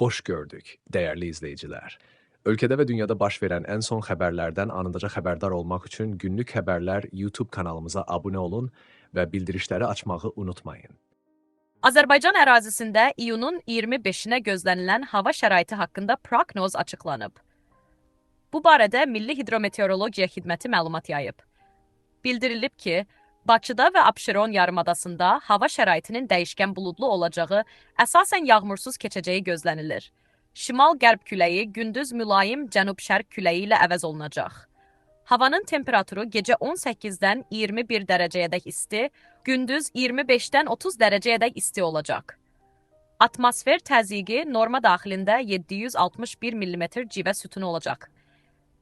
Hoş gördük, değerli izleyiciler. Ülkede ve dünyada baş verən ən son xəbərlərdən anındaca xəbərdar olmaq üçün Günlük Xəbərlər YouTube kanalımıza abunə olun və bildirişləri açmağı unutmayın. Azərbaycan ərazisində iyunun 25-nə gözlənilən hava şəraiti haqqında proqnoz açıqlanıb. Bu barədə Milli Hidrometeorologiya Xidməti məlumat yayıb. Bildirilib ki, Bakıda və Abşeron yarımadasında hava şəraitinin dəyişkən buludlu olacağı, əsasən yağmursuz keçəcəyi gözlənilir. Şimal-qərb küləyi gündüz mülayim cənub-şərq küləyi ilə əvəz olunacaq. Havanın temperaturu gecə 18-dən 21 dərəcəyədək isti, gündüz 25-dən 30 dərəcəyədək isti olacaq. Atmosfer təzyiqi norma daxilində 761 mm civə sütunu olacaq.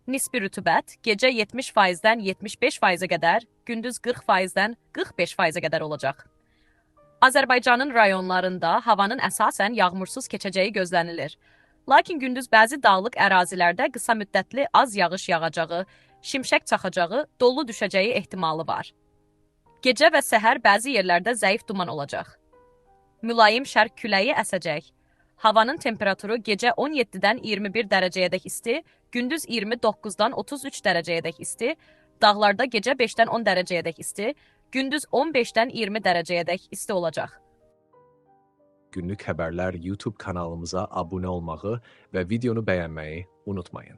Nisbi rütubət gecə 70%-dən 75%-ə qədər, gündüz 40%-dən 45%-ə qədər olacaq. Azərbaycanın rayonlarında havanın əsasən yağmursuz keçəcəyi gözlənilir. Lakin gündüz bəzi dağlıq ərazilərdə qısa müddətli az yağış yağacağı, şimşək çaxacağı, dolu düşəcəyi ehtimalı var. Gecə və səhər bəzi yerlərdə zəif duman olacaq. Mülayim şərq küləyi əsəcək. Havanın temperaturu gecə 17-dən 21 dərəcəyədək isti, gündüz 29-dan 33 dərəcəyədək isti, dağlarda gecə 5-dən 10 dərəcəyədək isti, gündüz 15-dən 20 dərəcəyədək isti olacaq. Günlük Xəbərlər YouTube kanalımıza abunə olmağı və videonu bəyənməyi unutmayın.